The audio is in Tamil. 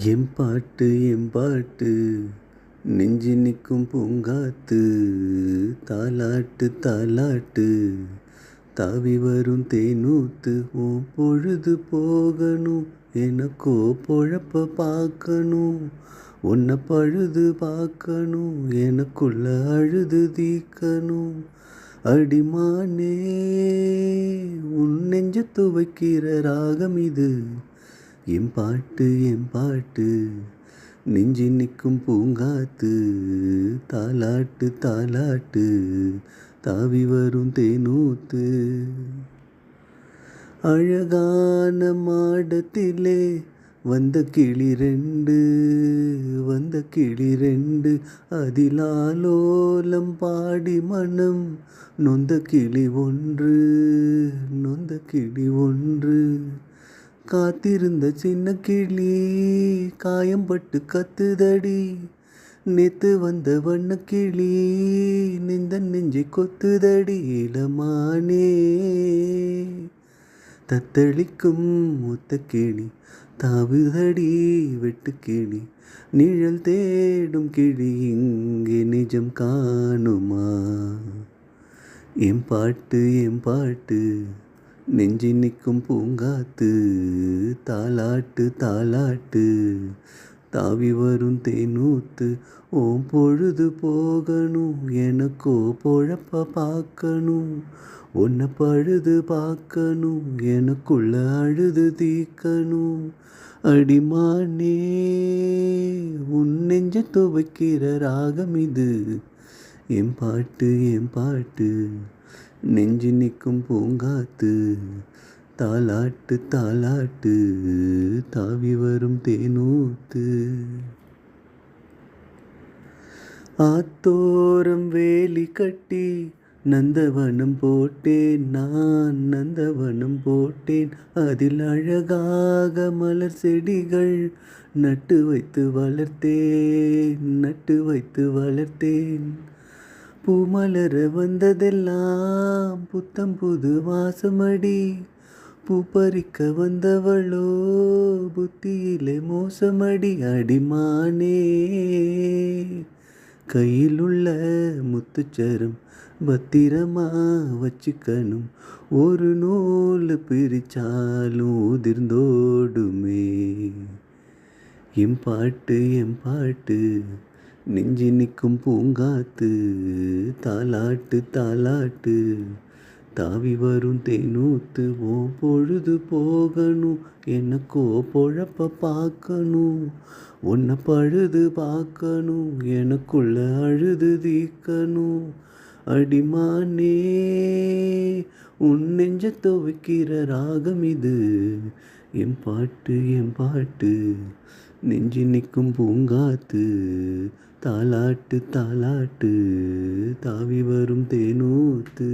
என் பாட்டு நெஞ்சு நிற்கும் பூங்காத்து. தாலாட்டு தாலாட்டு தாவி வரும் தேனூத்து. ஓ பொழுது போகணும், எனக்கோ பொழப்ப பார்க்கணும். உன்னை பழுது பார்க்கணும், எனக்குள்ள அழுது தீக்கணும். அடிமானே, உன் நெஞ்ச துவைக்கிற ராகம் இது. என் பாட்டு நெஞ்சு நிற்கும் பூங்காத்து. தாலாட்டு தாலாட்டு தாவி வரும் தேனூத்து. அழகான மாடத்திலே வந்த கிளி ரெண்டு அதிலாலோலம் பாடி மனம் நொந்த கிளி ஒன்று காத்திருந்த சின்ன கிளி காயம்பட்டு கத்துதடி. நேத்து வந்த வண்ண கிளி நெஞ்சை கொத்துதடி. இளமானே, தத்தளிக்கும் முத்த கிளி தாவுதடி வெட்டுக்கிளி. நிழல் தேடும் கிளி இங்கே நிஜம் காணுமா? என் பாட்டு நெஞ்சு நிற்கும் பூங்காத்து. தாலாட்டு தாலாட்டு தாவி வரும் தேனூத்து. ஓ பொழுது போகணும், எனக்கோ பொழப்ப பார்க்கணும். உன்னை பழுது பார்க்கணும், எனக்குள்ள அழுது தீக்கணும். அடிமானே, உன் நெஞ்ச துவைக்கிற ராகம் இது. என் பாட்டு நெஞ்சு நிற்கும் பூங்காத்து. தாலாட்டு தாலாட்டு தாவி வரும் தேனூத்து. ஆத்தோரம் வேலி கட்டி நந்தவனம் போட்டேன், நான் நந்தவனம் போட்டேன். அதில் அழகாக மலர் செடிகள் நட்டு வைத்து வளர்த்தேன். பூமலர வந்ததெல்லாம் புத்தம் புது வாசமடி. பூ பறிக்க வந்தவளோ புத்தியிலே மோசமடி. அடிமானே, கையிலுள்ள முத்துச்சரம் பத்திரமா வச்சுக்கணும். ஒரு நூல் பிரிச்சாலும் உதிர்ந்தோடுமே. என் பாட்டு நெஞ்சு நிற்கும் பூங்காத்து. தாலாட்டு தாலாட்டு தாவி வரும் தேனூத்து. ஓ பொழுது போகணும், எனக்கோ பொழப்ப பார்க்கணும். உன்னை பழுது பார்க்கணும், எனக்குள்ள அழுது தீக்கணும். அடிமானே, உன் நெஞ்ச துவைக்கிற ராகம் இது. என் பாட்டு நெஞ்சு நிற்கும் பூங்காத்து. தாலாட்டு தாலாட்டு தாவி வரும் தேனூத்து.